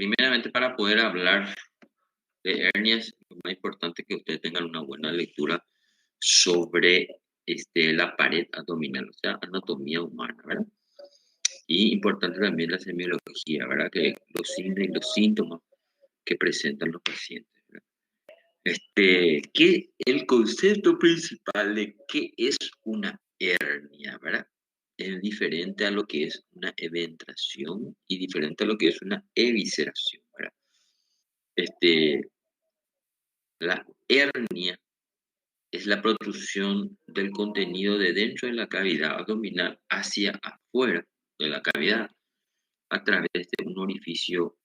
Primeramente, para poder hablar de hernias, lo más importante es que ustedes tengan una buena lectura sobre la pared abdominal, o sea, anatomía humana, ¿verdad? Y importante también la semiología, ¿verdad? Que los signos y los síntomas que presentan los pacientes, ¿verdad? El concepto principal de qué es una hernia, ¿verdad? Es diferente a lo que es una eventración y diferente a lo que es una evisceración, ¿verdad? Este, la hernia es la protrusión del contenido de dentro de la cavidad abdominal hacia afuera de la cavidad a través de un orificio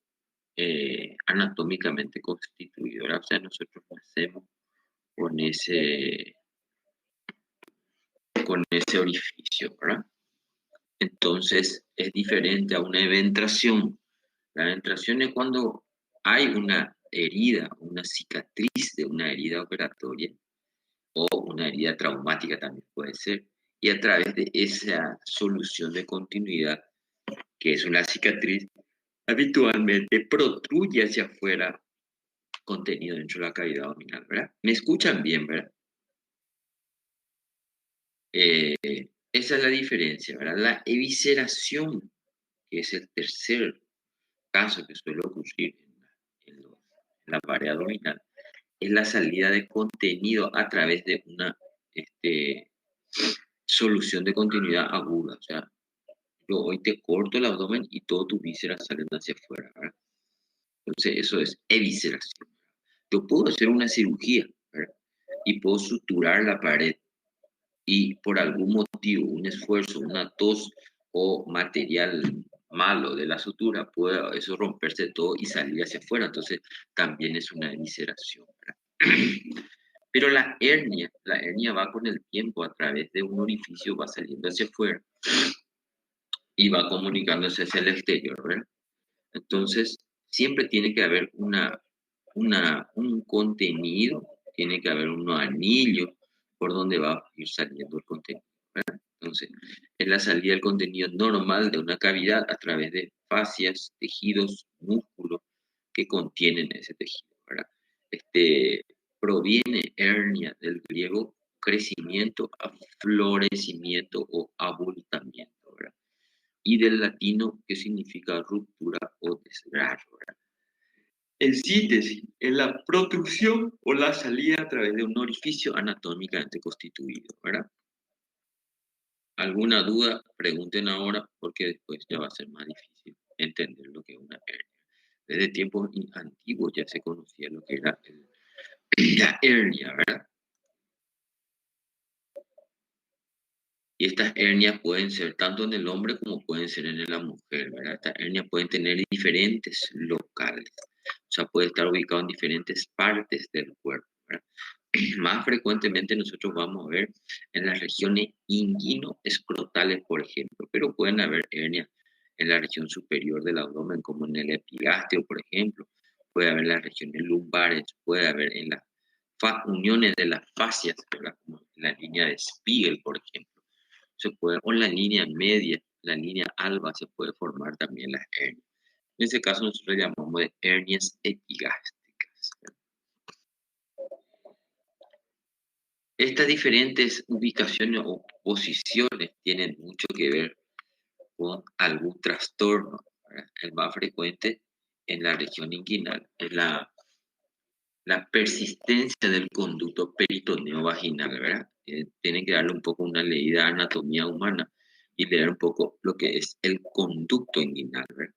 anatómicamente constituido, ¿verdad? O sea, nosotros nacemos con ese orificio, ¿verdad? Entonces, es diferente a una eventración. La eventración es cuando hay una herida, una cicatriz de una herida operatoria o una herida traumática también puede ser, y a través de esa solución de continuidad, que es una cicatriz, habitualmente protruye hacia afuera contenido dentro de la cavidad abdominal, ¿verdad? ¿Me escuchan bien, verdad? Eh, Esa es la diferencia, ¿verdad? La evisceración, que es el tercer caso que suele ocurrir en la pared abdominal, es la salida de contenido a través de una solución de continuidad aguda. O sea, yo hoy te corto el abdomen y todo tu vísceras salen hacia afuera, ¿verdad? Entonces, eso es evisceración. Yo puedo hacer una cirugía, ¿verdad? Y puedo suturar la pared y por algún motivo, un esfuerzo, una tos o material malo de la sutura, puede eso romperse todo y salir hacia afuera. Entonces, también es una evisceración, ¿verdad? Pero la hernia va con el tiempo a través de un orificio, va saliendo hacia afuera y va comunicándose hacia el exterior, ¿verdad? Entonces, siempre tiene que haber un contenido, tiene que haber un anillo por donde va a ir saliendo el contenido, ¿verdad? Entonces, es la salida del contenido normal de una cavidad a través de fascias, tejidos, músculos que contienen ese tejido, ¿verdad? Este, Proviene hernia del griego crecimiento, florecimiento o abultamiento, ¿verdad? Y del latino que significa ruptura o desgarro, ¿verdad? En síntesis, es la protrusión o la salida a través de un orificio anatómicamente constituido, ¿verdad? ¿Alguna duda? Pregunten ahora porque después ya va a ser más difícil entender lo que es una hernia. Desde tiempos antiguos ya se conocía lo que era la hernia, ¿verdad? Y estas hernias pueden ser tanto en el hombre como pueden ser en la mujer, ¿verdad? Estas hernias pueden tener diferentes locales, o sea, puede estar ubicado en diferentes partes del cuerpo, ¿verdad? Más frecuentemente nosotros vamos a ver en las regiones inguino-escrotales, por ejemplo, pero pueden haber hernias en la región superior del abdomen, como en el epigástreo, por ejemplo. Puede haber en las regiones lumbares, puede haber en las uniones de las fascias, ¿verdad? Como en la línea de Spiegel, por ejemplo. O en la línea media, la línea alba, se puede formar también las hernias. En ese caso nosotros llamamos de hernias epigástricas. Estas diferentes ubicaciones o posiciones tienen mucho que ver con algún trastorno, ¿verdad? El más frecuente en la región inguinal es la persistencia del conducto peritoneo vaginal, ¿verdad? Tienen que darle un poco una leída a anatomía humana y leer un poco lo que es el conducto inguinal, ¿verdad?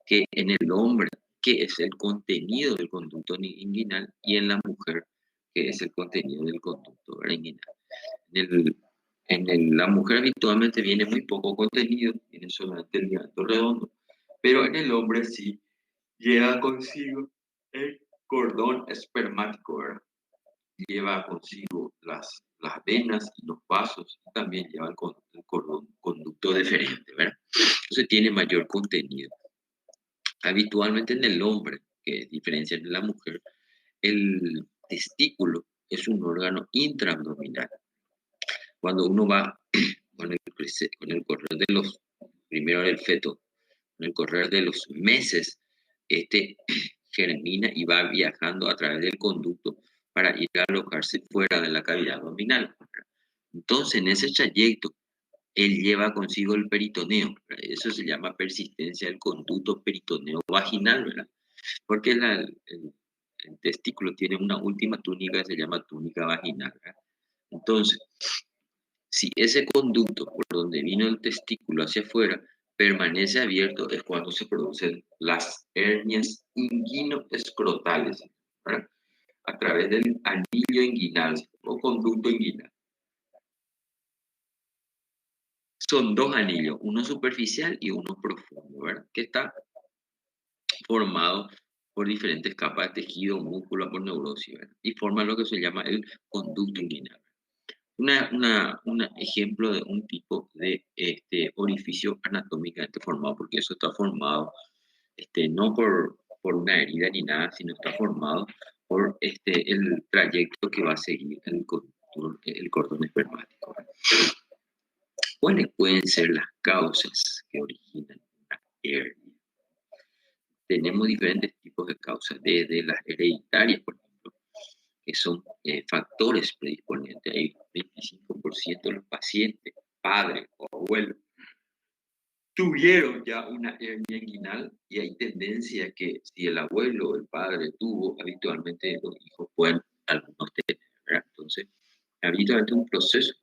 Que en el hombre, que es el contenido del conducto inguinal, y en la mujer, que es el contenido del conducto inguinal. La mujer habitualmente viene muy poco contenido, viene solamente el ligamento redondo, pero en el hombre sí lleva consigo el cordón espermático, ¿verdad? Lleva consigo las venas y los vasos, y también lleva el cordón conducto deferente, ¿verdad? Entonces tiene mayor contenido. Habitualmente en el hombre, que es diferencia de la mujer, el testículo es un órgano intraabdominal. Cuando uno va con el correr de primero el feto, con el correr de los meses, este germina y va viajando a través del conducto para ir a alojarse fuera de la cavidad abdominal. Entonces, en ese trayecto, él lleva consigo el peritoneo, ¿verdad? Eso se llama persistencia del conducto peritoneo vaginal, ¿verdad? Porque el testículo tiene una última túnica que se llama túnica vaginal, ¿verdad? Entonces, si ese conducto por donde vino el testículo hacia afuera permanece abierto, es cuando se producen las hernias inguinoescrotales, ¿verdad? A través del anillo inguinal o conducto inguinal. Son dos anillos, uno superficial y uno profundo, ¿verdad? Que está formado por diferentes capas de tejido, músculo, por neurosis, ¿verdad? Y forma lo que se llama el conducto inguinal. Un ejemplo de un tipo de orificio anatómicamente formado, porque eso está formado no por una herida ni nada, sino está formado por el trayecto que va a seguir el cordón espermático, ¿verdad? ¿Cuáles pueden ser las causas que originan una hernia? Tenemos diferentes tipos de causas, desde las hereditarias, por ejemplo, que son factores predisponentes. Hay 25% de los pacientes, padres o abuelos, tuvieron ya una hernia inguinal y hay tendencia que si el abuelo o el padre tuvo, habitualmente los hijos pueden algunos tener, ¿verdad? Entonces, habitualmente un proceso,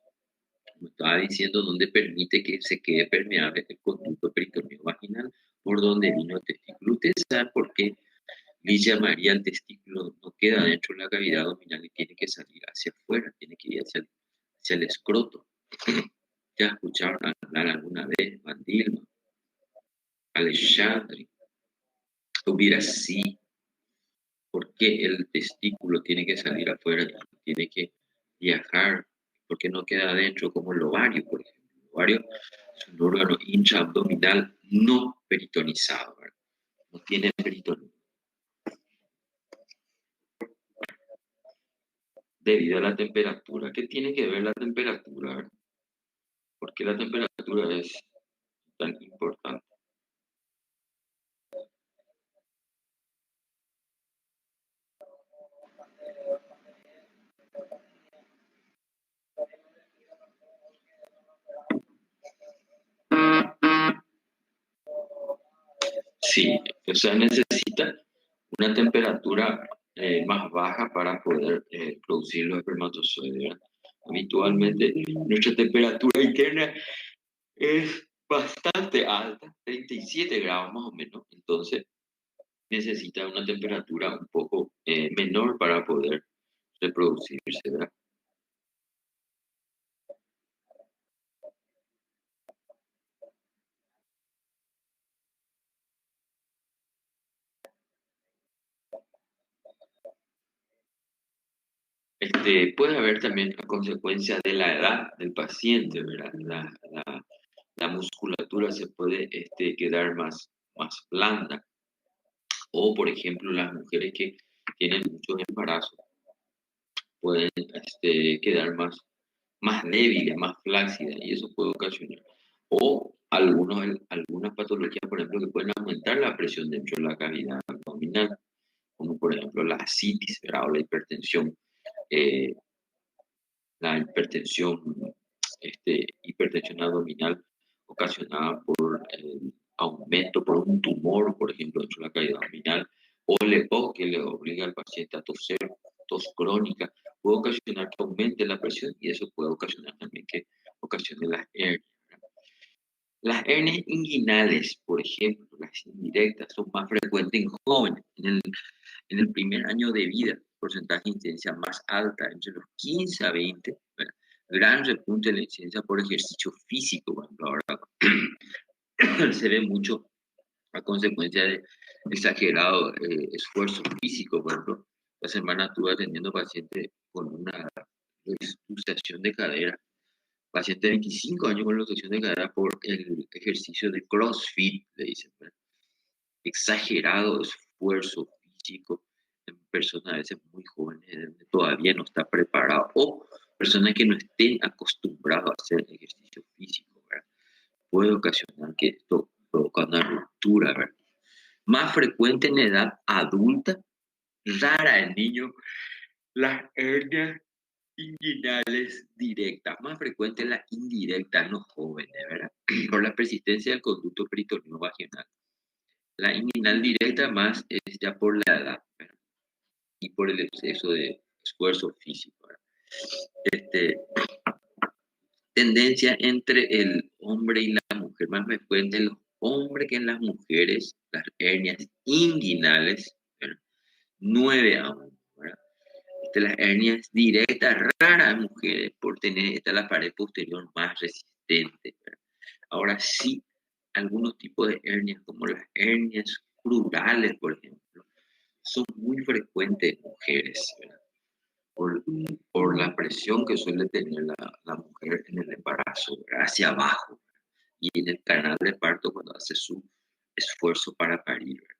como estaba diciendo, donde permite que se quede permeable el conducto peritoneo vaginal por donde vino el testículo. Ustedes saben por qué Ligia María, el testículo no queda dentro de la cavidad abdominal y tiene que salir hacia afuera, tiene que ir hacia el escroto. ¿Ya escucharon hablar alguna vez Van Dilma, Alexandre, hubiera sí? ¿Por qué el testículo tiene que salir afuera y tiene que viajar? ¿Por qué no queda adentro como el ovario, por ejemplo? El ovario es un órgano intraabdominal no peritonizado, ¿verdad? No tiene peritoneo. Debido a la temperatura. ¿Qué tiene que ver la temperatura, verdad? ¿Por qué la temperatura es tan importante? Sí, o sea, necesita una temperatura más baja para poder producir los espermatozoides, ¿verdad? Habitualmente nuestra temperatura interna es bastante alta, 37 grados más o menos, entonces necesita una temperatura un poco menor para poder reproducirse, ¿verdad? Puede haber también a consecuencia de la edad del paciente, ¿verdad? La musculatura se puede quedar más blanda. O, por ejemplo, las mujeres que tienen muchos embarazos pueden quedar más débiles, más flácidas, y eso puede ocasionar. O algunas patologías, por ejemplo, que pueden aumentar la presión dentro de la cavidad abdominal, como por ejemplo la ascitis, ¿verdad? O eh, hipertensión abdominal ocasionada por el aumento, por un tumor, por ejemplo, dentro de la cavidad abdominal, o el EPOC que le obliga al paciente a toser, tos crónica, puede ocasionar que aumente la presión y eso puede ocasionar también que ocasione las hernias. Las hernias inguinales, por ejemplo, las indirectas, son más frecuentes en jóvenes. En el primer año de vida, porcentaje de incidencia más alta, entre los 15 a 20, ¿verdad? Gran repunte de la incidencia por ejercicio físico, por ejemplo, ahora se ve mucho a consecuencia de exagerado esfuerzo físico, por ejemplo. La semana estuve atendiendo pacientes con una luxación de cadera, paciente de 25 años con luxación de cadera por el ejercicio de CrossFit, le dicen, ¿verdad? Exagerado esfuerzo físico en personas a veces muy jóvenes, donde todavía no está preparado, o personas que no estén acostumbradas a hacer ejercicio físico, ¿verdad? Puede ocasionar que esto provoque una ruptura, ¿verdad? Más frecuente en edad adulta, rara en niños, las hernias inguinales directas, más frecuente la indirecta en los jóvenes, ¿verdad? Por la persistencia del conducto peritoneo vaginal. La inguinal directa más es ya por la edad, ¿verdad? Y por el exceso de esfuerzo físico, ¿verdad? Tendencia entre el hombre y la mujer, más frecuente en los hombres que en las mujeres, las hernias inguinales, ¿verdad? 9 a 1, ¿verdad? Las hernias directas raras en mujeres por tener la pared posterior más resistente, ¿verdad? Ahora sí, algunos tipos de hernias, como las hernias crurales, por ejemplo, son muy frecuentes en mujeres, ¿verdad? Por la presión que suele tener la mujer en el embarazo, ¿verdad? Hacia abajo, ¿verdad? Y en el canal de parto cuando hace su esfuerzo para parir, ¿verdad?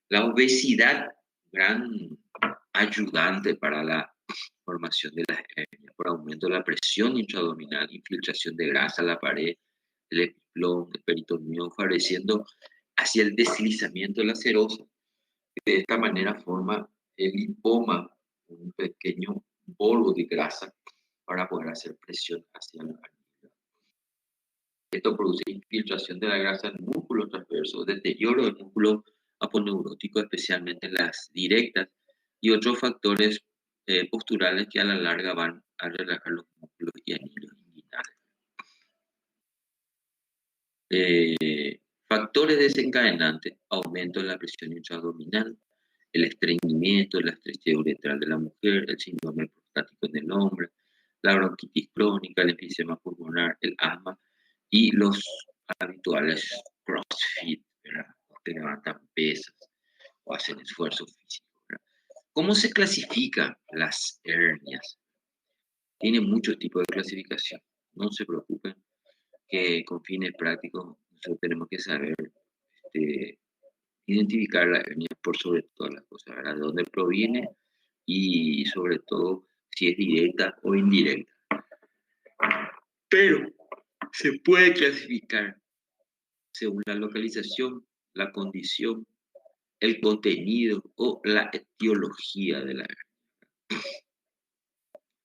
La obesidad, gran ayudante para la formación de las hernias, por aumento de la presión intraabdominal, infiltración de grasa a la pared, el epiplón, el peritoneo, favoreciendo hacia el deslizamiento de la serosa. De esta manera forma el lipoma, un pequeño polvo de grasa para poder hacer presión hacia la hernia. Esto produce infiltración de la grasa en músculos transversos, deterioro del músculo aponeurótico, especialmente en las directas, y otros factores posturales que a la larga van a relajar los músculos y anillos inguinales. Factores desencadenantes: aumento de la presión intraabdominal, el estreñimiento, la estrechez uretral de la mujer, el síndrome prostático en el hombre, la bronquitis crónica, el enfisema pulmonar, el asma y los habituales CrossFit, ¿verdad? Que levantan pesas o hacen esfuerzo físico, ¿verdad? ¿Cómo se clasifican las hernias? Tiene muchos tipos de clasificación. No se preocupen que con fines prácticos nosotros tenemos que saber identificar la hernia por sobre todas las cosas, ¿verdad? De dónde proviene y sobre todo si es directa o indirecta. Pero se puede clasificar según la localización, la condición, el contenido o la etiología de la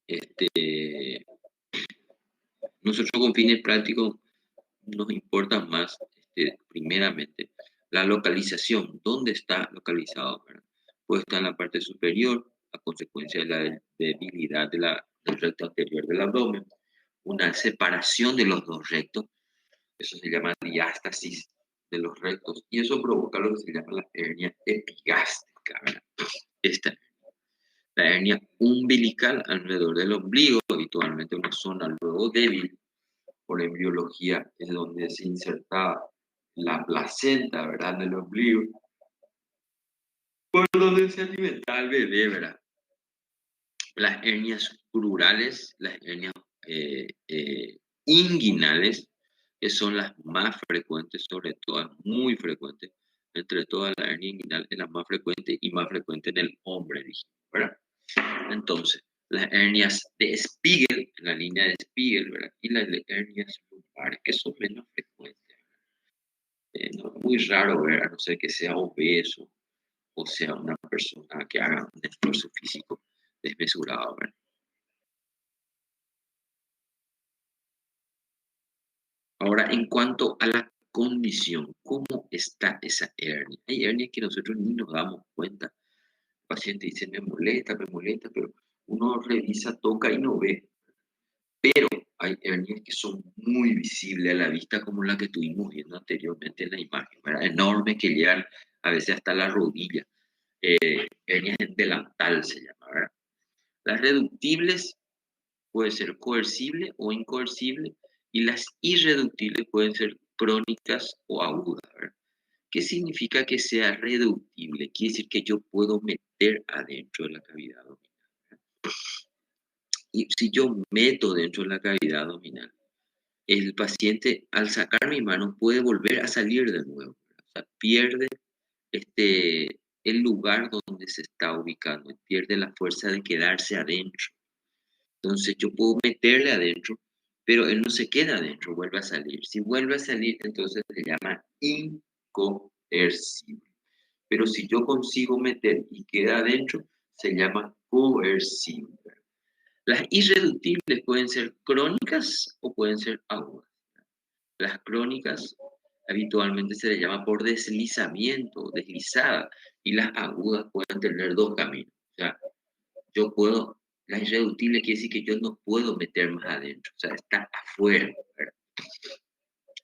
hernia. Nosotros con fines prácticos nos importa más, primeramente, la localización, dónde está localizado, ¿verdad? Puede estar en la parte superior, a consecuencia de la debilidad del recto anterior del abdomen, una separación de los dos rectos, eso se llama diástasis de los rectos, y eso provoca lo que se llama la hernia epigástica, ¿verdad? Esta, la hernia umbilical alrededor del ombligo, habitualmente una zona luego débil por embriología, es donde se insertaba la placenta, ¿verdad? En el ombligo, por donde se alimentaba el bebé, ¿verdad? Las hernias crurales, las hernias inguinales, que son las más frecuentes, sobre todo, muy frecuentes, entre todas las hernias inguinales, es la más frecuente y más frecuente en el hombre, ¿verdad? Entonces, las hernias de Spiegel, en la línea de Spiegel, ¿verdad? Y las hernias lumbares, que son menos frecuentes. No, es muy raro ver, a no ser que sea obeso o sea una persona que haga un esfuerzo físico desmesurado, ¿verdad? Ahora, en cuanto a la condición, ¿cómo está esa hernia? Hay hernias que nosotros ni nos damos cuenta. El paciente dice, me molesta, pero uno revisa, toca y no ve. Pero hay hernias que son muy visibles a la vista, como la que estuvimos viendo anteriormente en la imagen, ¿verdad? Enormes, que llegan a veces hasta la rodilla. Hernias en delantal se llama, ¿verdad? Las reductibles pueden ser coercibles o incoercibles, y las irreductibles pueden ser crónicas o agudas, ¿verdad? ¿Qué significa que sea reductible? Quiere decir que yo puedo meter adentro de la cavidad abdominal, ¿verdad? Y si yo meto dentro de la cavidad abdominal, el paciente al sacar mi mano puede volver a salir de nuevo, ¿verdad? O sea, pierde el lugar donde se está ubicando, pierde la fuerza de quedarse adentro. Entonces yo puedo meterle adentro, pero él no se queda adentro, vuelve a salir. Si vuelve a salir, entonces se llama incoercible. Pero si yo consigo meter y queda adentro, se llama coercivo. Las irreductibles pueden ser crónicas o pueden ser agudas. Las crónicas habitualmente se les llama por deslizamiento, deslizada, y las agudas pueden tener dos caminos. O sea, yo puedo, la irreductible quiere decir que yo no puedo meter más adentro, o sea, está afuera, ¿verdad?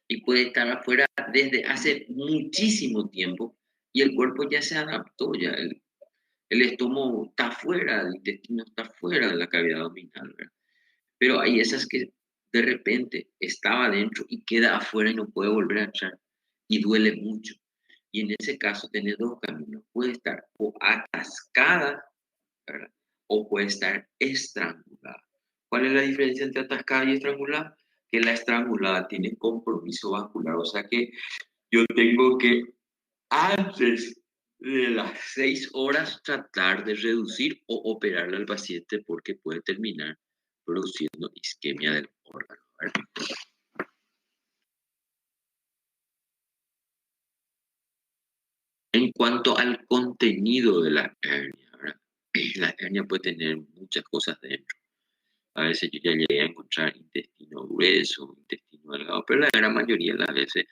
Y puede estar afuera desde hace muchísimo tiempo y el cuerpo ya se adaptó, ya el estómago está afuera, el intestino está fuera de la cavidad abdominal, ¿verdad? Pero hay esas que de repente estaba adentro y queda afuera y no puede volver a entrar y duele mucho. Y en ese caso tiene dos caminos. Puede estar o atascada, ¿verdad? O puede estar estrangulada. ¿Cuál es la diferencia entre atascada y estrangulada? Que la estrangulada tiene compromiso vascular, o sea que yo tengo que antes de las 6 horas tratar de reducir o operarle al paciente porque puede terminar produciendo isquemia del órgano, ¿verdad? En cuanto al contenido de la hernia, ¿verdad? La hernia puede tener muchas cosas dentro. A veces yo ya llegué a encontrar intestino grueso, intestino delgado, pero la gran mayoría de las veces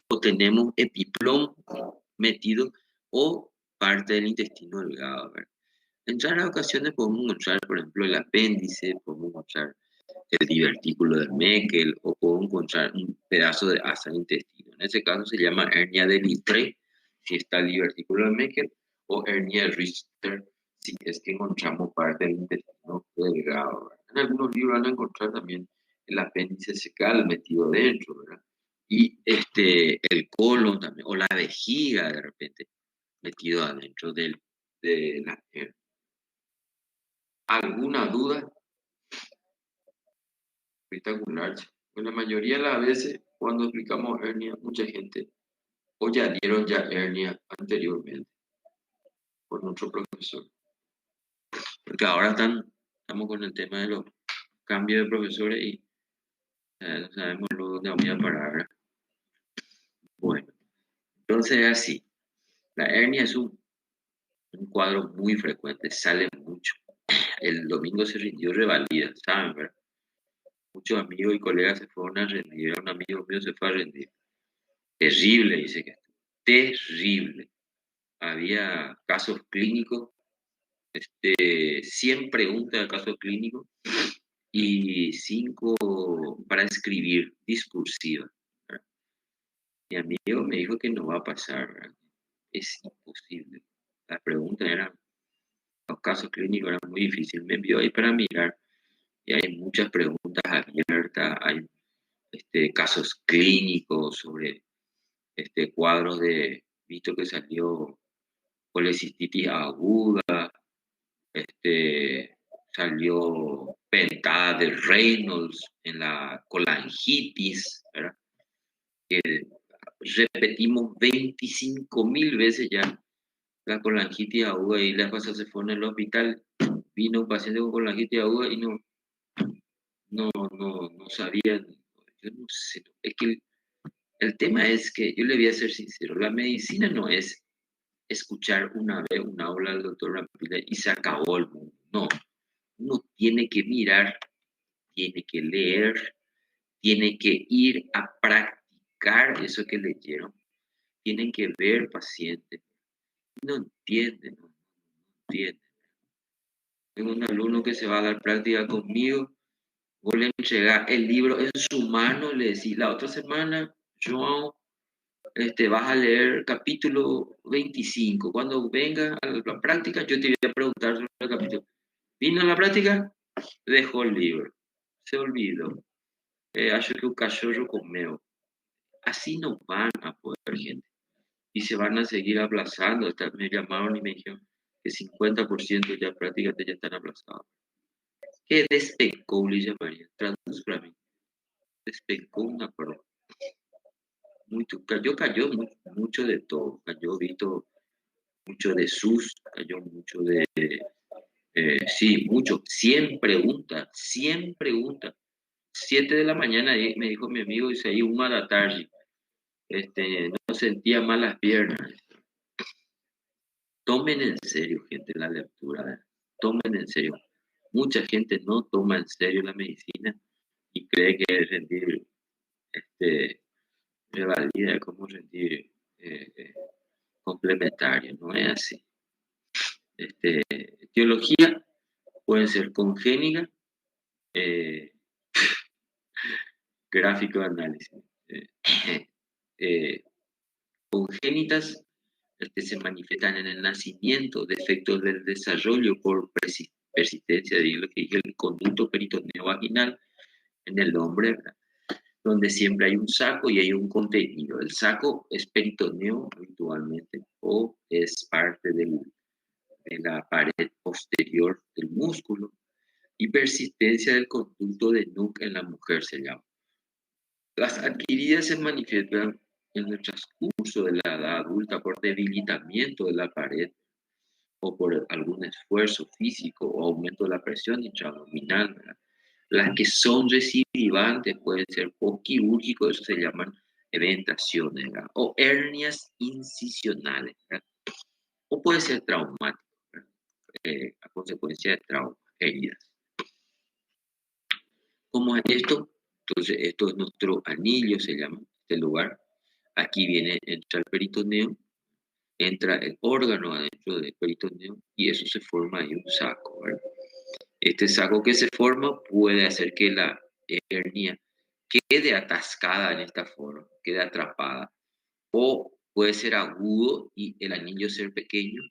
o tenemos epiplom metido o parte del intestino delgado, ¿verdad? En raras ocasiones podemos encontrar, por ejemplo, el apéndice, podemos encontrar el divertículo de Meckel o podemos encontrar un pedazo de asa del intestino. En ese caso se llama hernia de Litre, si está el divertículo de Meckel, o hernia de Richter, si es que encontramos parte del intestino delgado, ¿verdad? En algunos libros van a encontrar también el apéndice secal metido dentro, ¿verdad? Y el colon también, o la vejiga de repente metido adentro de la hernia. ¿Alguna duda? Espectacular. Pues la mayoría de las veces, cuando explicamos hernia, mucha gente o ya dieron ya hernia anteriormente por nuestro profesor. Porque ahora estamos con el tema de los cambios de profesores y no sabemos luego dónde vamos a parar, ¿verdad? Bueno, entonces es así. La hernia es un cuadro muy frecuente, sale mucho. El domingo se rindió revalida, ¿saben, verdad? Muchos amigos y colegas se fueron a rendir. Un amigo mío se fue a rendir. Terrible, dice que terrible. Había casos clínicos, 100 preguntas de casos clínicos y 5 para escribir discursiva, ¿verdad? Mi amigo me dijo que no va a pasar, ¿verdad? Es imposible. Las preguntas eran, los casos clínicos eran muy difíciles. Me envió ahí para mirar y hay muchas preguntas abiertas, hay casos clínicos sobre cuadros de, visto que salió colecistitis aguda, salió pentada de Reynolds en la colangitis, ¿verdad? Que repetimos 25.000 veces ya la colangitis aguda y la pasada se fue en el hospital, vino un paciente con colangitis aguda y no sabían, yo no sé, es que el tema es que yo le voy a ser sincero, la medicina no es escuchar una vez una aula del doctor Rampila y se acabó el mundo, no, uno tiene que mirar, tiene que leer, tiene que ir a practicar eso que leyeron, tienen que ver pacientes. No entienden, no entienden. Tengo un alumno que se va a dar práctica conmigo, vos le entregás el libro en su mano, le decís, la otra semana, João, vas a leer capítulo 25. Cuando venga a la práctica, yo te voy a preguntar sobre el capítulo. ¿Vino a la práctica? Dejó el libro. Se olvidó. Acho que un cachorro comeu. Así no van a poder, gente. Y se van a seguir aplazando. Hasta me llamaron y me dijeron que 50% ya prácticamente ya están aplazados. ¿Qué despecó, le llamaría? Traduz para mí. Despecó una prueba. Cayó mucho de todo. Cayó Vito mucho de sus, cayó mucho de, sí, mucho. 100 preguntas, 100 preguntas. 7 de la mañana me dijo mi amigo, dice ahí, 1 de la tarde. No sentía mal las piernas. Tomen en serio, gente, la lectura. Tomen en serio. Mucha gente no toma en serio la medicina y cree que es rendir, revalida, como rendir complementario. No es así. Etiología puede ser congénita, eh, gráfico de análisis. Eh, Congénitas se manifiestan en el nacimiento, defectos del desarrollo por persistencia de lo que dije, el conducto peritoneo vaginal en el hombre, ¿verdad? Donde siempre hay un saco y hay un contenido. El saco es peritoneo habitualmente o es parte de la pared posterior del músculo y persistencia del conducto de Nuck en la mujer se llama. Las adquiridas se manifiestan en el transcurso de la edad adulta por debilitamiento de la pared o por algún esfuerzo físico o aumento de la presión intraabdominal, ¿verdad? Las que son recidivantes pueden ser postquirúrgicos, eso se llaman eventaciones, ¿verdad? O hernias incisionales, ¿verdad? O puede ser traumático, ¿verdad? A consecuencia de traumas, heridas. ¿Cómo es esto? Entonces, esto es nuestro anillo, se llama este lugar. Aquí entra el peritoneo, entra el órgano adentro del peritoneo y eso se forma ahí un saco, ¿verdad? Este saco que se forma puede hacer que la hernia quede atascada en esta forma, quede atrapada. O puede ser agudo y el anillo ser pequeño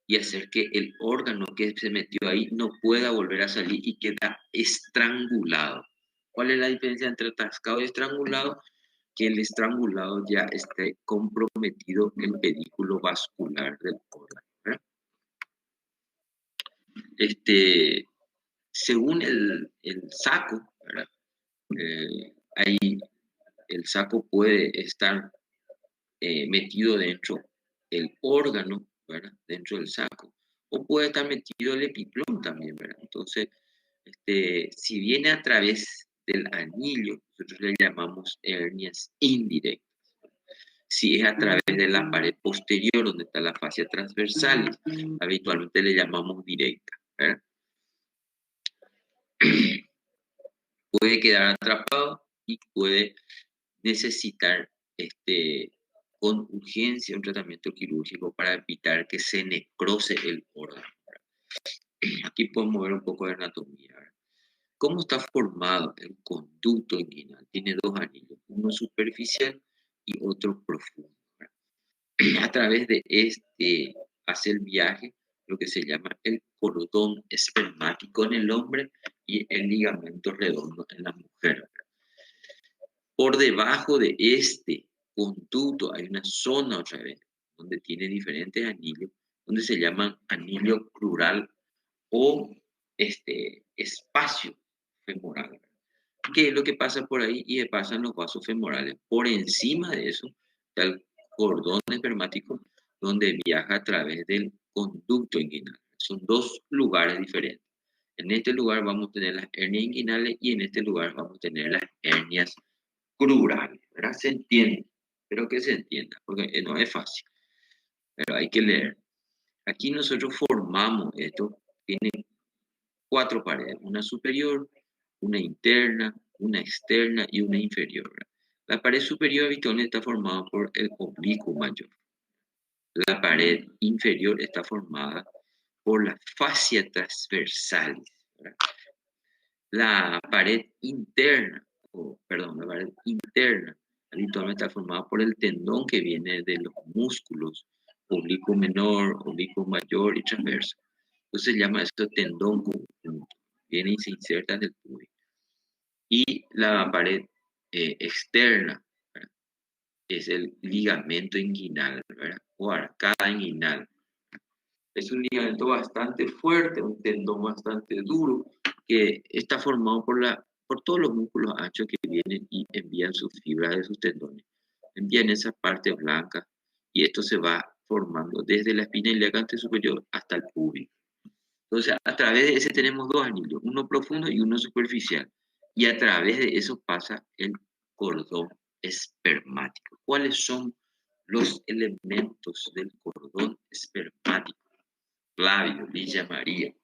y hacer que el órgano que se metió ahí no pueda volver a salir y queda estrangulado. ¿Cuál es la diferencia entre atascado y estrangulado? Que el estrangulado ya esté comprometido el pedículo vascular del órgano, ¿verdad? Según el saco, ¿verdad? Ahí el saco puede estar metido dentro el órgano, ¿verdad? Dentro del saco. O puede estar metido el epiplón también, ¿verdad? Entonces, si viene a través del anillo, nosotros le llamamos hernias indirectas. Si es a través de la pared posterior, donde está la fascia transversal, habitualmente le llamamos directa, ¿verdad? Puede quedar atrapado y puede necesitar con urgencia un tratamiento quirúrgico para evitar que se necrose el órgano. Aquí podemos ver un poco de anatomía. ¿Cómo está formado el conducto inguinal? Tiene dos anillos, uno superficial y otro profundo. A través de este hace el viaje lo que se llama el cordón espermático en el hombre y el ligamento redondo en la mujer. Por debajo de este conducto hay una zona otra vez, donde tiene diferentes anillos, donde se llaman anillo crural o espacio femoral. ¿Qué es lo que pasa por ahí? Y pasan los vasos femorales. Por encima de eso está el cordón espermático, donde viaja a través del conducto inguinal. Son dos lugares diferentes. En este lugar vamos a tener las hernias inguinales y en este lugar vamos a tener las hernias crurales, ¿verdad? Se entiende, espero que se entienda, porque no es fácil, pero hay que leer. Aquí nosotros formamos esto, tiene 4 paredes, una superior, una interna, una externa y una inferior, ¿verdad? La pared superior habitualmente está formada por el oblicuo mayor. La pared inferior está formada por la fascia transversalis, ¿verdad? La pared interna, la pared interna habitualmente está formada por el tendón que viene de los músculos oblicuo menor, oblicuo mayor y transverso. Entonces se llama esto tendón conjunto. Viene y se inserta en el pubis. Y la pared externa, ¿verdad? Es el ligamento inguinal, ¿verdad? O arcada inguinal. Es un ligamento bastante fuerte, un tendón bastante duro, que está formado por todos los músculos anchos que vienen y envían sus fibras de sus tendones. Envían esa parte blanca y esto se va formando desde la espina ilíaca superior hasta el pubis. Entonces, a través de ese tenemos dos anillos, uno profundo y uno superficial. Y a través de eso pasa el cordón espermático. ¿Cuáles son los elementos del cordón espermático. Flavio, Villa María.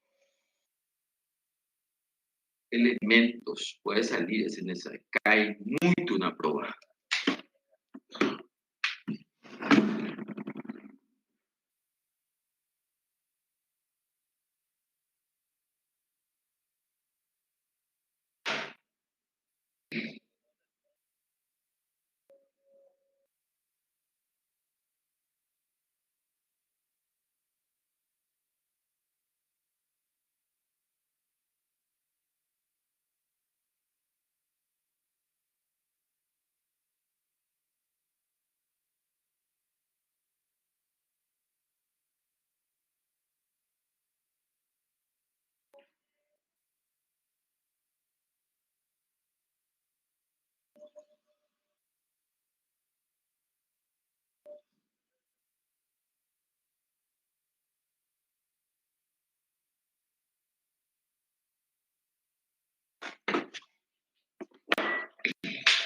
Elementos, puede salir ese necesario. Cae muy una prueba.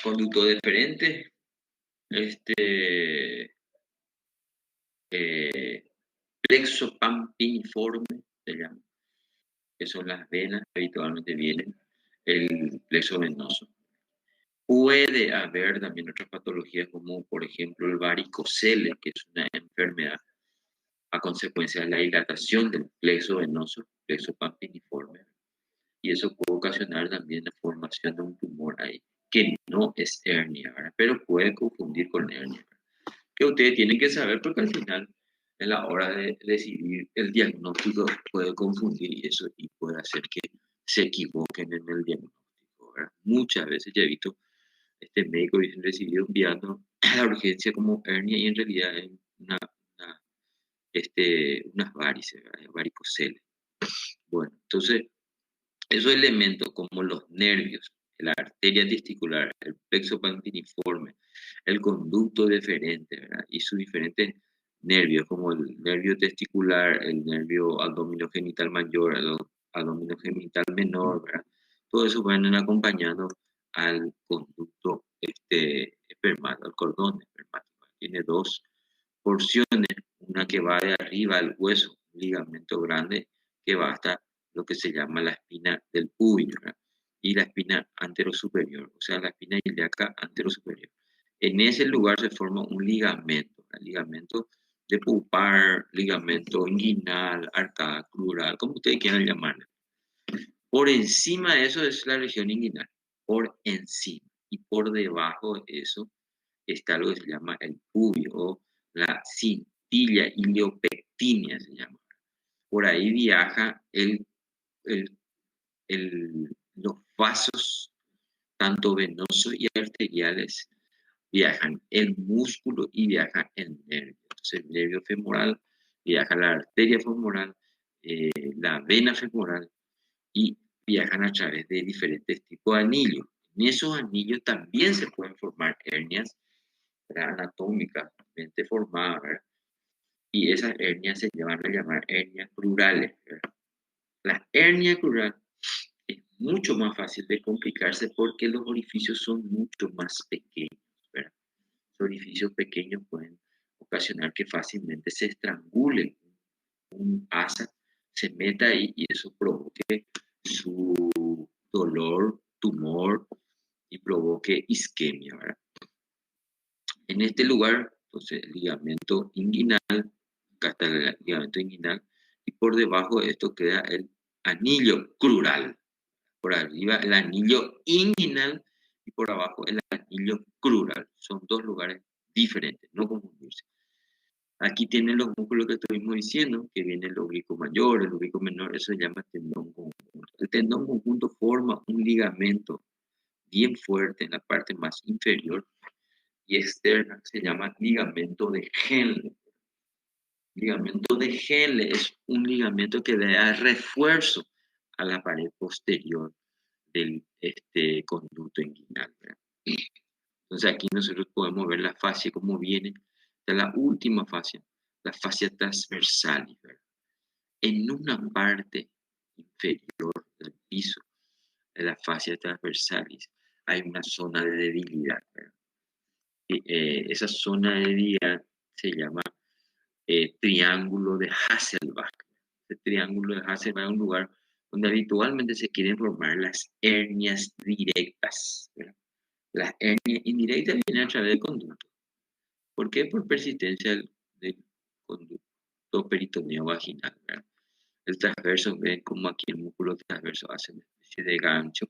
Conducto deferente, plexo pampiniforme, se llama, que son las venas que habitualmente vienen, el plexo venoso. Puede haber también otras patologías como, por ejemplo, el varicocele, que es una enfermedad a consecuencia de la dilatación del plexo venoso, plexo pampiniforme, y eso puede ocasionar también la formación de un tumor ahí, que no es hernia, ¿verdad? Pero puede confundir con hernia, ¿verdad? Que ustedes tienen que saber porque al final, en la hora de decidir el diagnóstico, puede confundir eso y puede hacer que se equivoquen en el diagnóstico, ¿verdad? Muchas veces ya he visto médico dicen recibido enviando a la urgencia como hernia y en realidad es una, unas varices, ¿verdad? Varicocele. Bueno, entonces esos elementos como los nervios, la arteria testicular, el plexo pampiniforme, el conducto deferente, ¿verdad? Y sus diferentes nervios, como el nervio testicular, el nervio abdominogenital mayor, el abdominogenital menor, ¿verdad? Todo eso van acompañando al conducto espermático, al cordón espermático. Tiene dos porciones, una que va de arriba al hueso, un ligamento grande que va hasta lo que se llama la espina del pubis, ¿verdad? Y la espina anterosuperior, o sea, la espina ilíaca anterosuperior. En ese lugar se forma un ligamento, el ligamento de pulpar, ligamento inguinal, arcada, crural, como ustedes quieran llamarlo. Por encima de eso es la región inguinal, por encima. Y por debajo de eso está lo que se llama el pubis o la cintilla iliopectinia, se llama. Por ahí viaja el, los vasos, tanto venosos y arteriales, viajan el músculo y viaja el nervio. Entonces, el nervio femoral viaja la arteria femoral, la vena femoral y viajan a través de diferentes tipos de anillos. En esos anillos también se pueden formar hernias, ¿verdad? Anatómicamente formadas, ¿verdad? Y esas hernias se van a llamar hernias crurales, ¿verdad? La hernia crural es mucho más fácil de complicarse porque los orificios son mucho más pequeños, ¿verdad? Los orificios pequeños pueden ocasionar que fácilmente se estrangule un asa, se meta ahí y eso provoque su dolor, tumor y provoque isquemia, ¿verdad? En este lugar, entonces, el ligamento inguinal, acá está el ligamento inguinal, y por debajo de esto queda el anillo crural. Por arriba el anillo inguinal y por abajo el anillo crural. Son dos lugares diferentes, no confundirse. Aquí tienen los músculos que estuvimos diciendo, que viene el oblicuo mayor, el oblicuo menor, eso se llama tendón conjunto. El tendón conjunto forma un ligamento bien fuerte en la parte más inferior y externa, se llama ligamento de Henle. Ligamento de Henle es un ligamento que le da refuerzo a la pared posterior del conducto inguinal, ¿verdad? Entonces aquí nosotros podemos ver la fascia como viene de la última fascia, la fascia transversal, ¿verdad? En una parte inferior del piso de la fascia transversalis hay una zona de debilidad, ¿verdad? Y, esa zona de debilidad se llama triángulo de Hasselbalch. El triángulo de Hasselbalch es un lugar donde habitualmente se quieren formar las hernias directas, ¿verdad? Las hernias indirectas vienen a través del conducto. ¿Por qué? Por persistencia del conducto peritoneo vaginal, ¿verdad? El transverso, ven como aquí el músculo transverso hace una especie de ganglio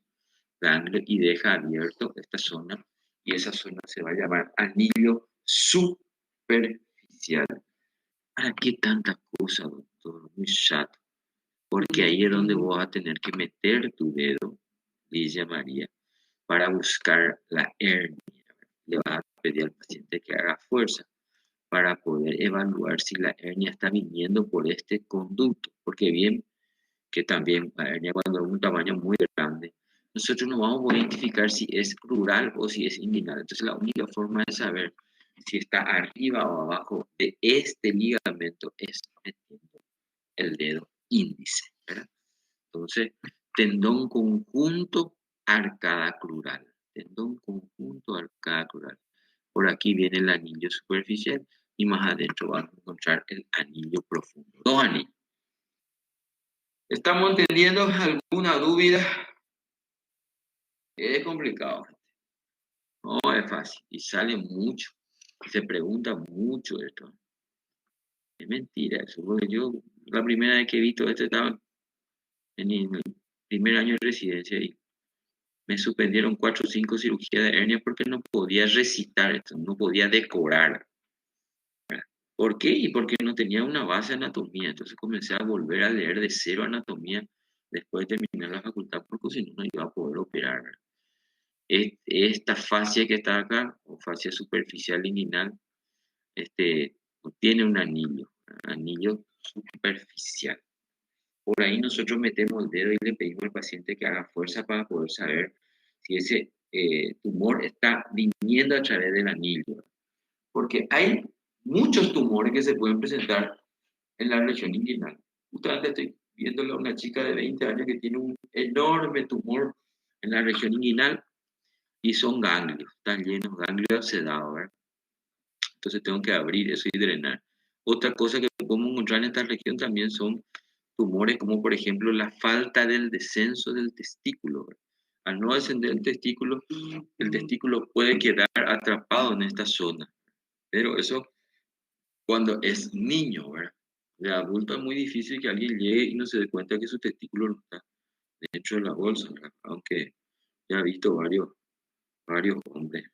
y deja abierto esta zona, y esa zona se va a llamar anillo superficial. ¿Para qué tanta cosa, doctor? Muy chato. Porque ahí es donde vos vas a tener que meter tu dedo, Lidia María, para buscar la hernia. Le vas a pedir al paciente que haga fuerza para poder evaluar si la hernia está viniendo por este conducto. Porque bien que también la hernia cuando es un tamaño muy grande, nosotros no vamos a identificar si es rural o si es inguinal. Entonces la única forma de saber si está arriba o abajo de este ligamento es metiendo el dedo índice, ¿verdad? Entonces, tendón conjunto arcada crural. Tendón conjunto arcada crural. Por aquí viene el anillo superficial y más adentro vamos a encontrar el anillo profundo. Dos anillos. ¿Estamos entendiendo alguna duda? Es complicado. No es fácil. Y sale mucho. Se pregunta mucho esto. Es mentira eso. Porque yo, la primera vez que he visto esto, estaba en el primer año de residencia y me suspendieron 4 o 5 cirugías de hernia porque no podía recitar esto, no podía decorar. ¿Por qué? Y porque no tenía una base de anatomía. Entonces comencé a volver a leer de cero anatomía después de terminar la facultad, porque si no, no iba a poder operar. Esta fascia que está acá, o fascia superficial inguinal, tiene un anillo superficial. Por ahí nosotros metemos el dedo y le pedimos al paciente que haga fuerza para poder saber si ese tumor está viniendo a través del anillo. Porque hay muchos tumores que se pueden presentar en la región inguinal. Justamente estoy viéndole a una chica de 20 años que tiene un enorme tumor en la región inguinal y son ganglios, están llenos de ganglios sedados, ¿verdad? Entonces tengo que abrir eso y drenar. Otra cosa que podemos encontrar en esta región también son tumores como por ejemplo la falta del descenso del testículo, ¿verdad? Al no descender el testículo puede quedar atrapado en esta zona, pero eso cuando es niño, ¿verdad? De adulto es muy difícil que alguien llegue y no se dé cuenta que su testículo no está dentro de la bolsa, ¿verdad? Aunque ya he visto varios hombres.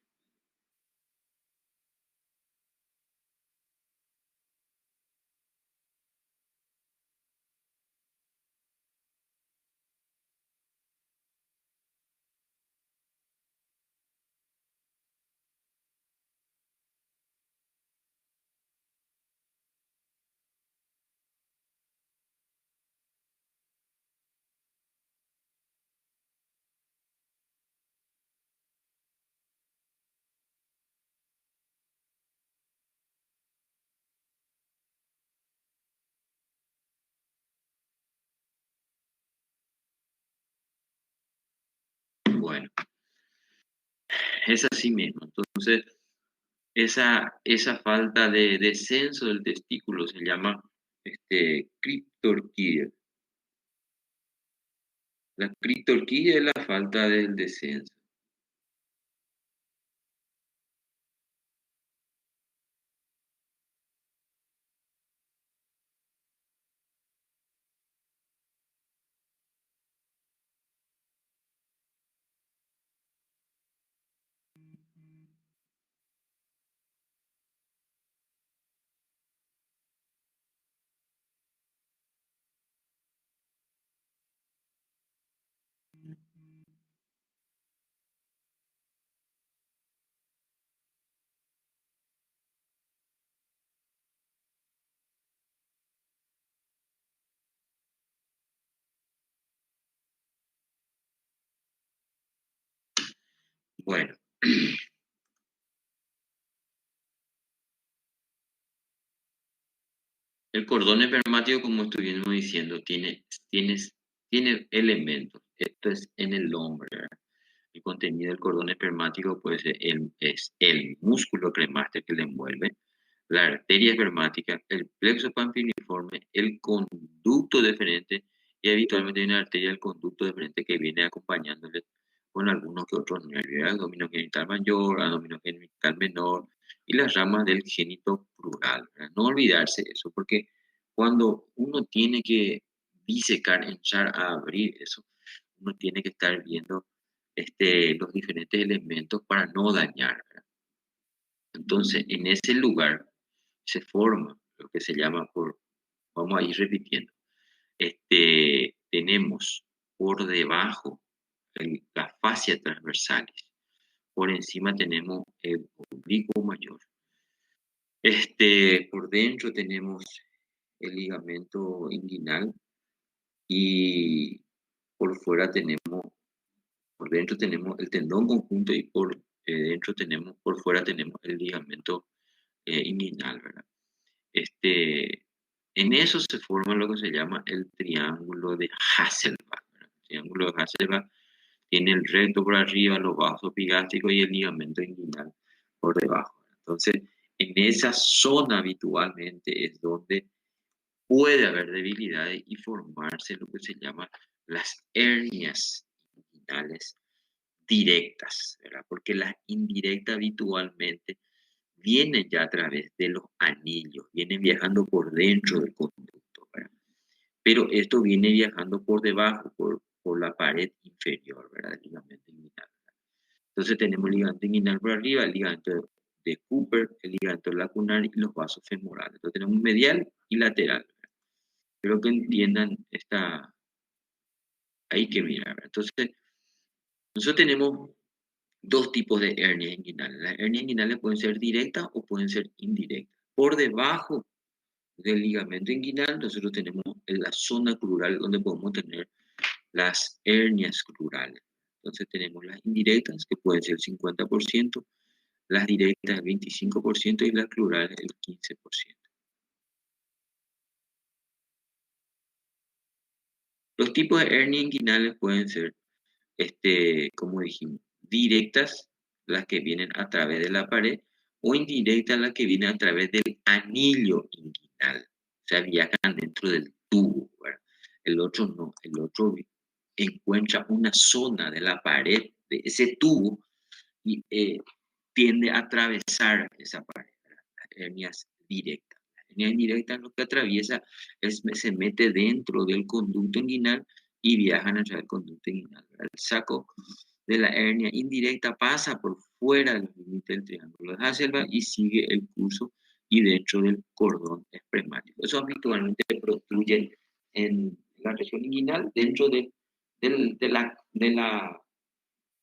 Bueno, es así mismo. Entonces, esa falta de descenso del testículo se llama criptorquidia. La criptorquidia es la falta del descenso. Bueno, el cordón espermático, como estuvimos diciendo, tiene elementos. Esto es en el hombre, ¿verdad? El contenido del cordón espermático es el músculo cremaster que le envuelve. la arteria espermática, el plexo panfiliforme, el conducto deferente y habitualmente hay una arteria del conducto deferente que viene acompañándole con algunos que otros nervios, abdomino genital mayor, abdomino genital menor y las ramas del génito plural, ¿verdad? No olvidarse eso, porque cuando uno tiene que disecar, echar a abrir eso, uno tiene que estar viendo los diferentes elementos para no dañar, ¿verdad? Entonces, en ese lugar se forma lo que se llama vamos a ir repitiendo, tenemos por debajo las fascias transversales, por encima tenemos el oblicuo mayor, por dentro tenemos el ligamento inguinal y por fuera tenemos, por dentro tenemos el tendón conjunto y por fuera tenemos el ligamento inguinal, ¿verdad? Este, en eso se forma lo que se llama el triángulo de Hasselbalch, ¿verdad? El triángulo de Hasselbalch tiene el recto por arriba, los vasos epigásticos y el ligamento inguinal por debajo. Entonces, en esa zona habitualmente es donde puede haber debilidades y formarse lo que se llama las hernias inguinales directas, ¿verdad? Porque las indirectas habitualmente vienen ya a través de los anillos, vienen viajando por dentro del conducto, ¿verdad? Pero esto viene viajando por debajo, por la pared inferior, ¿verdad? El ligamento inguinal. Entonces tenemos el ligamento inguinal por arriba, el ligamento de Cooper, el ligamento lacunar y los vasos femorales. Entonces tenemos medial y lateral. Creo que entiendan hay que mirar, ¿verdad? Entonces, nosotros tenemos dos tipos de hernias inguinales. Las hernias inguinales pueden ser directas o pueden ser indirectas. Por debajo del ligamento inguinal, nosotros tenemos en la zona crural donde podemos tener las hernias crurales. Entonces tenemos las indirectas, que pueden ser el 50%, las directas el 25% y las crurales el 15%. Los tipos de hernias inguinales pueden ser, como dijimos, directas, las que vienen a través de la pared, o indirectas, las que vienen a través del anillo inguinal. O sea, viajan dentro del tubo, ¿verdad? El otro no, el otro encuentra una zona de la pared de ese tubo y tiende a atravesar esa pared, ¿verdad? Las hernias directas. Las hernias indirectas lo que atraviesa se mete dentro del conducto inguinal y viajan a través del conducto inguinal, ¿verdad? El saco de la hernia indirecta pasa por fuera del límite del triángulo de Hasselbalch y sigue el curso y dentro del cordón espremático. Eso habitualmente protruye en la región inguinal dentro del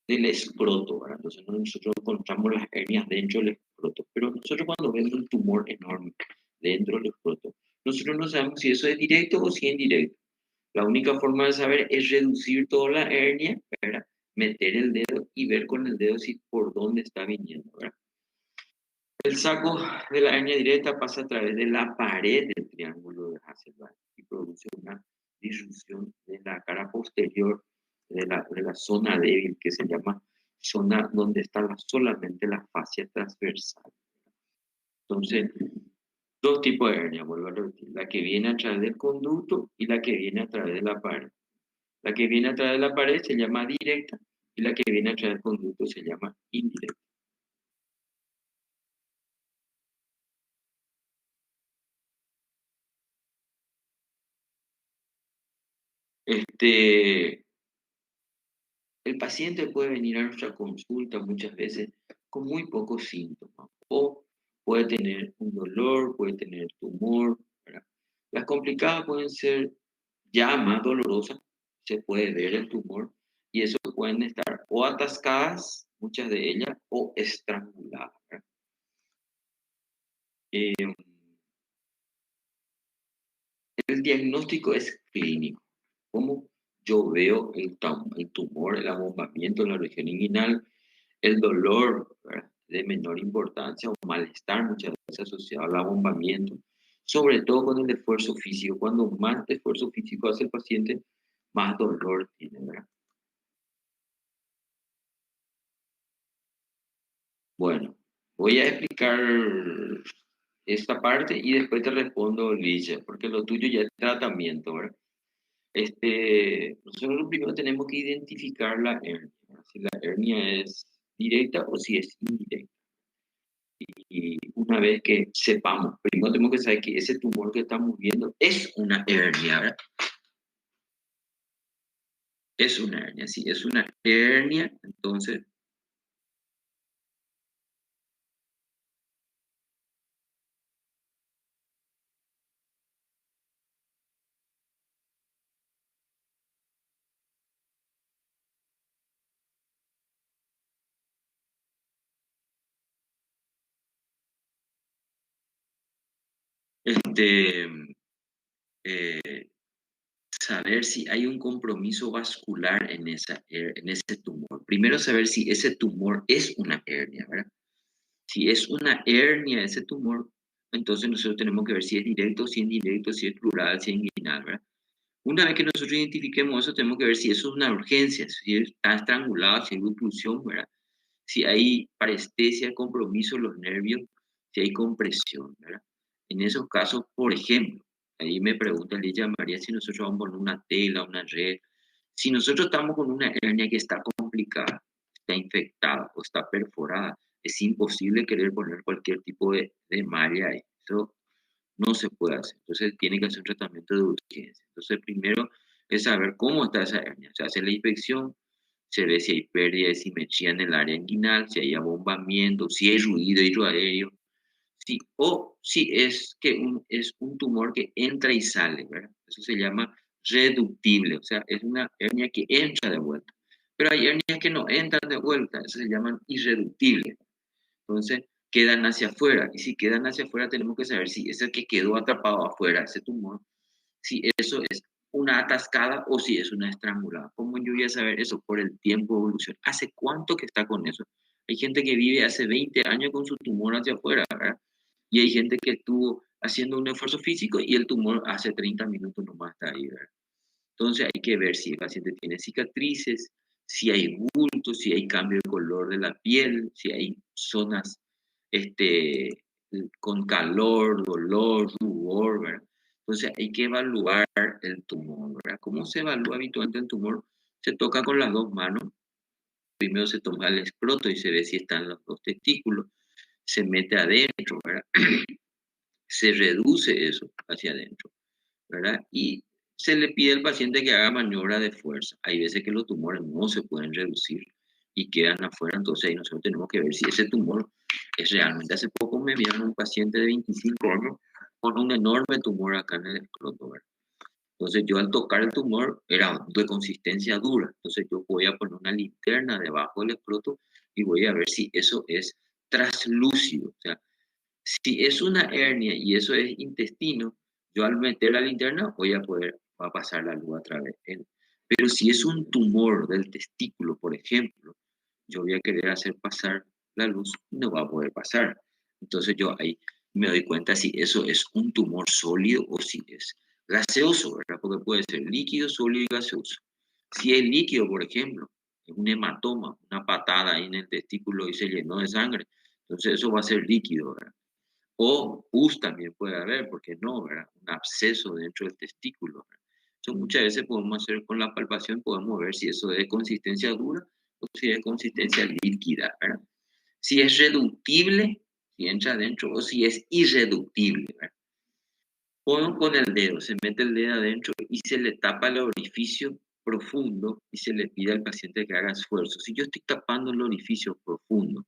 escroto, ¿verdad? Entonces nosotros encontramos las hernias dentro del escroto, pero nosotros cuando vemos un tumor enorme dentro del escroto, nosotros no sabemos si eso es directo o si es indirecto. La única forma de saber es reducir toda la hernia, ¿verdad? Meter el dedo y ver con el dedo si por dónde está viniendo, ¿verdad? El saco de la hernia directa pasa a través de la pared del triángulo de Hasselbalch y produce una disrupción de la cara posterior de la zona débil que se llama zona donde está solamente la fascia transversal. Entonces, dos tipos de hernia, vuelvo a repetir, la que viene a través del conducto y la que viene a través de la pared. La que viene a través de la pared se llama directa y la que viene a través del conducto se llama indirecta. Este, el paciente puede venir a nuestra consulta muchas veces con muy pocos síntomas o puede tener un dolor, puede tener tumor, ¿verdad? Las complicadas pueden ser ya más dolorosas, se puede ver el tumor y eso pueden estar o atascadas, muchas de ellas, o estranguladas, ¿verdad? Eh, el diagnóstico es clínico. ¿Cómo yo veo el tumor, el abombamiento en la región inguinal, el dolor, ¿verdad?, de menor importancia o malestar muchas veces asociado al abombamiento, sobre todo con el esfuerzo físico? Cuando más esfuerzo físico hace el paciente, más dolor tiene, ¿verdad? Bueno, voy a explicar esta parte y después te respondo, Ligia, porque lo tuyo ya es tratamiento, ¿verdad? Nosotros lo primero tenemos que identificar la hernia, ¿verdad? Si la hernia es directa o si es indirecta. Y una vez que sepamos, primero tenemos que saber que ese tumor que estamos viendo es una hernia, ¿verdad? Es una hernia, sí, es una hernia, entonces, este, eh, saber si hay un compromiso vascular en, en ese tumor. Primero saber si ese tumor es una hernia, ¿verdad? Si es una hernia ese tumor, entonces nosotros tenemos que ver si es directo, si es indirecto, si es plural, si es inguinal, ¿verdad? Una vez que nosotros identifiquemos eso, tenemos que ver si eso es una urgencia, si está estrangulado, si hay oclusión, ¿verdad? Si hay parestesia, compromiso en los nervios, si hay compresión, ¿verdad? En esos casos, por ejemplo, ahí me pregunta Lidia María si nosotros vamos con una tela, una red. Si nosotros estamos con una hernia que está complicada, está infectada o está perforada, es imposible querer poner cualquier tipo de malla ahí. Eso no se puede hacer. Entonces tiene que hacer un tratamiento de urgencia. Entonces primero es saber cómo está esa hernia. Se hace la inspección, se ve si hay pérdida de simetría en el área inguinal, si hay abombamiento, si hay ruido hidroaéreo, si, o si es que es un tumor que entra y sale, ¿verdad? Eso se llama reductible, o sea, es una hernia que entra de vuelta. Pero hay hernias que no entran de vuelta, eso se llaman irreductibles. Entonces, quedan hacia afuera. Y si quedan hacia afuera, tenemos que saber si ese que quedó atrapado afuera, ese tumor, si eso es una atascada o si es una estrangulada. ¿Cómo yo voy a saber eso? Por el tiempo de evolución. ¿Hace cuánto que está con eso? Hay gente que vive hace 20 años con su tumor hacia afuera, ¿verdad? Y hay gente que estuvo haciendo un esfuerzo físico y el tumor hace 30 minutos nomás está ahí, ¿verdad? Entonces hay que ver si el paciente tiene cicatrices, si hay bultos, si hay cambio de color de la piel, si hay zonas este, con calor, dolor, rubor, ¿verdad? Entonces hay que evaluar el tumor, ¿verdad? ¿Cómo se evalúa habitualmente el tumor? Se toca con las dos manos. Primero se toma el escroto y se ve si están los dos testículos. Se mete adentro, ¿verdad? Se reduce eso hacia adentro, ¿verdad? Y se le pide al paciente que haga maniobra de fuerza. Hay veces que los tumores no se pueden reducir y quedan afuera, entonces ahí nosotros tenemos que ver si ese tumor es realmente. Hace poco me vieron un paciente de 25 años con un enorme tumor acá en el escroto, ¿verdad? Entonces yo al tocar el tumor era de consistencia dura, entonces yo voy a poner una linterna debajo del escroto y voy a ver si eso es traslúcido, o sea, si es una hernia y eso es intestino, yo al meter la linterna va a pasar la luz a través de él. Pero si es un tumor del testículo, por ejemplo, yo voy a querer hacer pasar la luz y no va a poder pasar. Entonces yo ahí me doy cuenta si eso es un tumor sólido o si es gaseoso, ¿verdad? Porque puede ser líquido, sólido y gaseoso. Si es líquido, por ejemplo, es un hematoma, una patada ahí en el testículo y se llenó de sangre, entonces eso va a ser líquido, ¿verdad? O pus también puede haber, porque no, ¿verdad? Un absceso dentro del testículo, ¿verdad? Eso muchas veces podemos hacer con la palpación, podemos ver si eso es de consistencia dura o si es de consistencia líquida, ¿verdad? Si es reductible, si entra adentro, o si es irreductible, ¿verdad? Con el dedo, se mete el dedo adentro y se le tapa el orificio profundo y se le pide al paciente que haga esfuerzo. Si yo estoy tapando el orificio profundo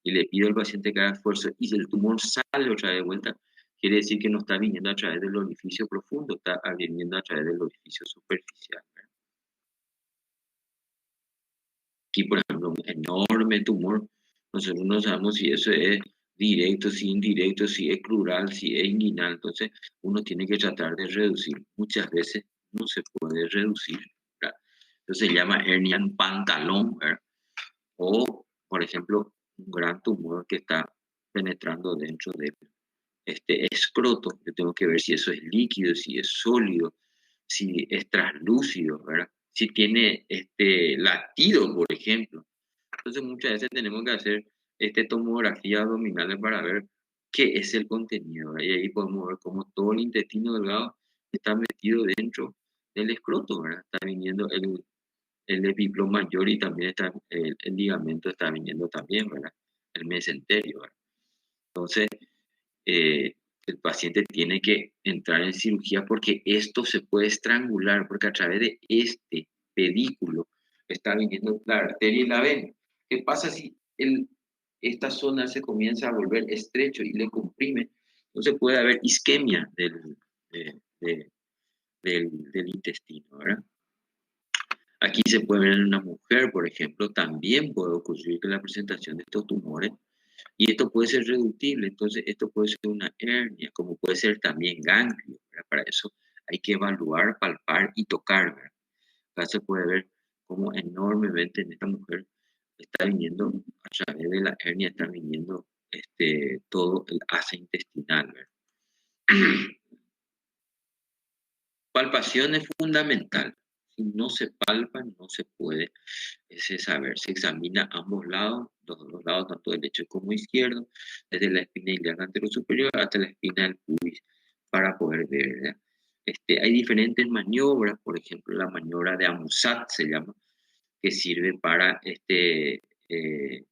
y le pido al paciente que haga esfuerzo y si el tumor sale otra vez de vuelta, quiere decir que no está viniendo a través del orificio profundo, está viniendo a través del orificio superficial. Aquí, por ejemplo, un enorme tumor, nosotros no sabemos si eso es directo, si indirecto, si es plural, si es inguinal, entonces uno tiene que tratar de reducir. Muchas veces no se puede reducir, ¿verdad? Entonces se llama hernia en pantalón, ¿verdad? O, por ejemplo, un gran tumor que está penetrando dentro de este escroto. Yo tengo que ver si eso es líquido, si es sólido, si es translúcido, ¿verdad? Si tiene latido, por ejemplo. Entonces muchas veces tenemos que hacer tomografía abdominal para ver qué es el contenido, ¿verdad? Y ahí podemos ver cómo todo el intestino delgado está metido dentro del escroto, ¿verdad? Está viniendo el epiplo mayor y también está, el ligamento está viniendo también, ¿verdad? El mesenterio, ¿verdad? Entonces, el paciente tiene que entrar en cirugía porque esto se puede estrangular, porque a través de este pedículo está viniendo la arteria y la vena. ¿Qué pasa si esta zona se comienza a volver estrecho y le comprime? Entonces puede haber isquemia de- de- del intestino, ¿verdad? Aquí se puede ver en una mujer, por ejemplo, también puede ocurrir que la presentación de estos tumores, y esto puede ser reductible, entonces esto puede ser una hernia, como puede ser también ganglio, ¿verdad? Para eso hay que evaluar, palpar y tocar, ¿verdad? Acá se puede ver cómo enormemente en esta mujer está viniendo, a través de la hernia, está viniendo todo el asa intestinal, ¿verdad? Palpación es fundamental. Si no se palpa, no se puede ese saber. Se examina ambos lados, los dos lados, tanto derecho como izquierdo, desde la espina iliaca anterosuperior hasta la espina del pubis, para poder ver, ¿verdad? Hay diferentes maniobras, por ejemplo, la maniobra de Amusat se llama, que sirve para eh,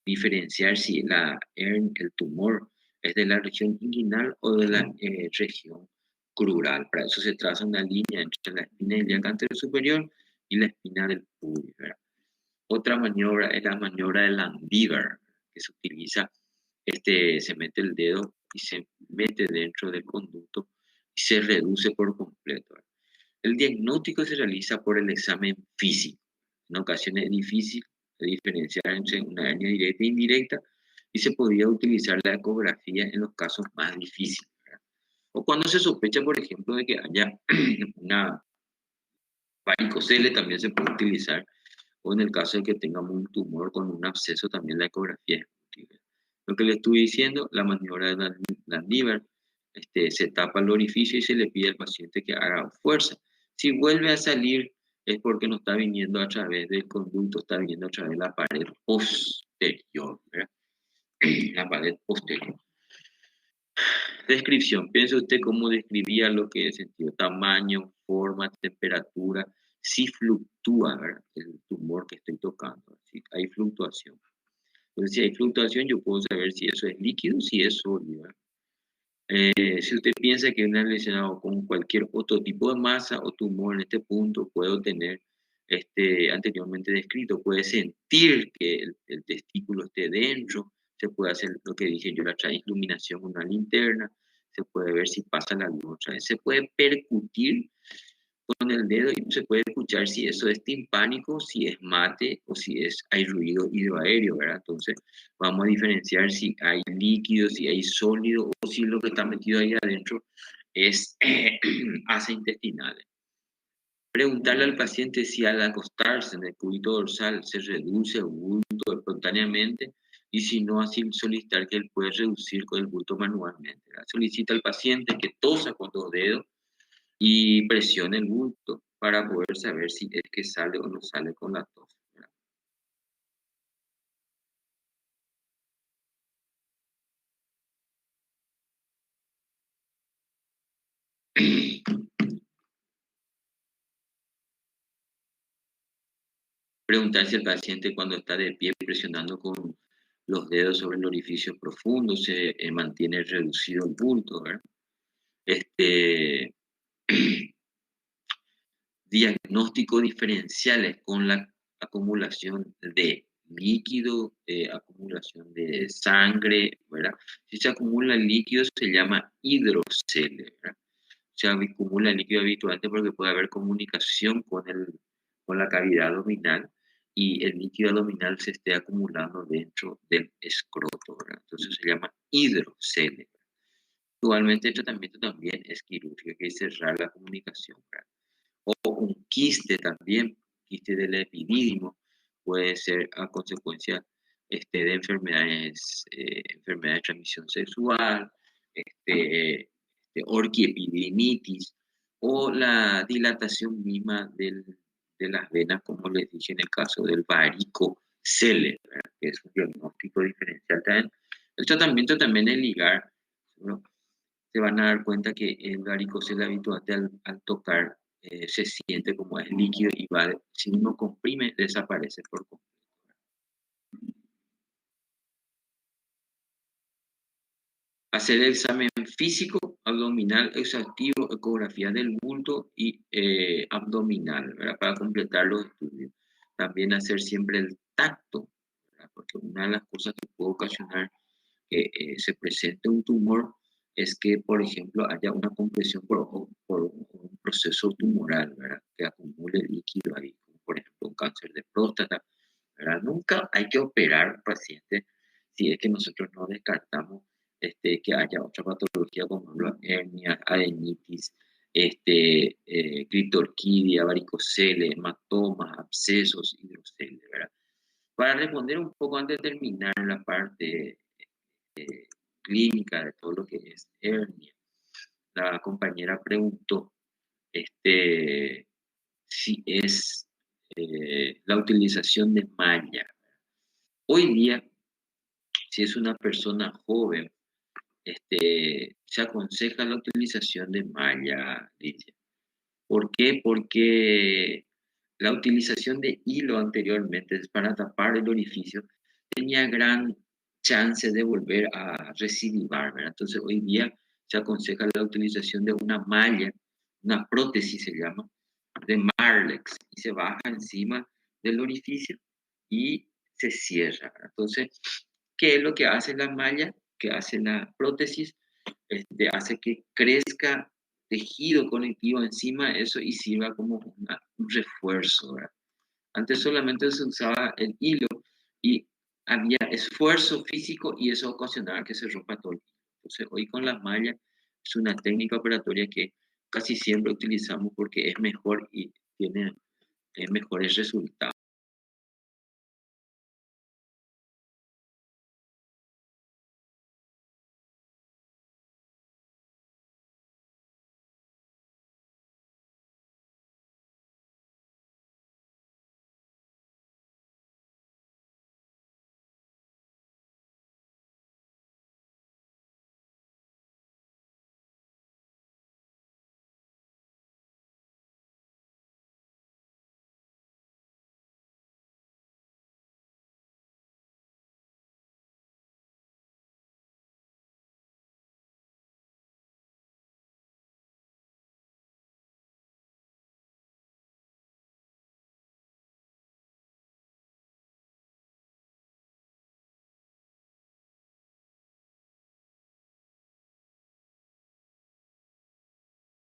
diferenciar si el tumor es de la región inguinal o de la región crural. Para eso se traza una línea entre la espina ilíaca anterior superior y la espina del pubis, ¿verdad? Otra maniobra es la maniobra de Landívar, que se utiliza, se mete el dedo y se mete dentro del conducto y se reduce por completo, ¿verdad? El diagnóstico se realiza por el examen físico. En ocasiones es difícil diferenciar entre una hernia directa e indirecta y se podría utilizar la ecografía en los casos más difíciles, ¿verdad? O cuando se sospecha, por ejemplo, de que haya una varicocele, también se puede utilizar, o en el caso de que tengamos un tumor con un absceso, también la ecografía es útil. Lo que le estoy diciendo, la maniobra de Landívar, se tapa el orificio y se le pide al paciente que haga fuerza. Si vuelve a salir es porque no está viniendo a través del conducto, está viniendo a través de la pared posterior, ¿verdad? La pared posterior. Descripción. Piensa usted cómo describía lo que es sentido, tamaño, forma, temperatura, si fluctúa, ¿verdad? El tumor que estoy tocando, si hay fluctuación. Entonces, si hay fluctuación, yo puedo saber si eso es líquido, si es sólido, ¿verdad? Si usted piensa que una lesionado con cualquier otro tipo de masa o tumor en este punto, puedo tener anteriormente descrito, puede sentir que el testículo esté dentro, se puede hacer lo que dije yo, la iluminación con una linterna, se puede ver si pasa la luz otra vez, se puede percutir con el dedo y se puede escuchar si eso es timpánico, si es mate o si hay ruido hidroaéreo, ¿verdad? Entonces vamos a diferenciar si hay líquido, si hay sólido o si lo que está metido ahí adentro es asa intestinal. Preguntarle al paciente si al acostarse en el cúbito dorsal se reduce el bulto espontáneamente y si no, así solicitar que él puede reducir con el bulto manualmente, ¿verdad? Solicita al paciente que tosa con los dedos y presione el bulto para poder saber si es que sale o no sale con la tos, ¿verdad? Preguntar si el paciente cuando está de pie presionando con los dedos sobre el orificio profundo se mantiene reducido el bulto, ¿verdad? Este, Diagnóstico diferenciales con la acumulación de líquido, acumulación de sangre, ¿verdad? Si se acumula líquido se llama hidrocele, ¿verdad? Se acumula líquido habitualmente porque puede haber comunicación con la cavidad abdominal y el líquido abdominal se esté acumulando dentro del escroto, ¿verdad? Entonces se llama hidrocele. Actualmente el tratamiento también es quirúrgico, que es cerrar la comunicación, ¿verdad? O un quiste también, quiste del epidídimo, puede ser a consecuencia de enfermedades de transmisión sexual, orquiepididimitis o la dilatación misma de las venas, como les dije en el caso del varicocele, ¿verdad? Que es un diagnóstico diferencial también. El tratamiento también es ligar, ¿no? Se van a dar cuenta que el varicocele habitualmente al tocar se siente como es líquido y va, si uno comprime, desaparece por completo. Hacer el examen físico, abdominal, exhaustivo, ecografía del bulto y abdominal, ¿verdad? Para completar los estudios. También hacer siempre el tacto, ¿verdad? Porque una de las cosas que puede ocasionar que se presente un tumor es que, por ejemplo, haya una compresión por un proceso tumoral, ¿verdad? Que acumule líquido ahí, como por ejemplo un cáncer de próstata, ¿verdad? Nunca hay que operar al paciente si es que nosotros no descartamos que haya otra patología como la hernia, adenitis, clitorquidia, varicocele, hematomas, abscesos, hidrocele, ¿verdad? Para responder un poco antes de terminar la parte clínica de todo lo que es hernia, la compañera preguntó si es la utilización de malla. Hoy día, si es una persona joven, se aconseja la utilización de malla, Lidia. ¿Por qué? Porque la utilización de hilo anteriormente para tapar el orificio tenía gran chance de volver a recidivar, ¿verdad? Entonces hoy día se aconseja la utilización de una malla, una prótesis se llama, de Marlex, y se baja encima del orificio y se cierra, ¿verdad? Entonces, ¿qué es lo que hace la malla? Que hace la prótesis, hace que crezca tejido conectivo encima de eso y sirva como un refuerzo, ¿verdad? Antes solamente se usaba el hilo y había esfuerzo físico y eso ocasionaba que se rompa todo el hilo. Entonces, hoy con las mallas es una técnica operatoria que casi siempre utilizamos porque es mejor y tiene mejores resultados.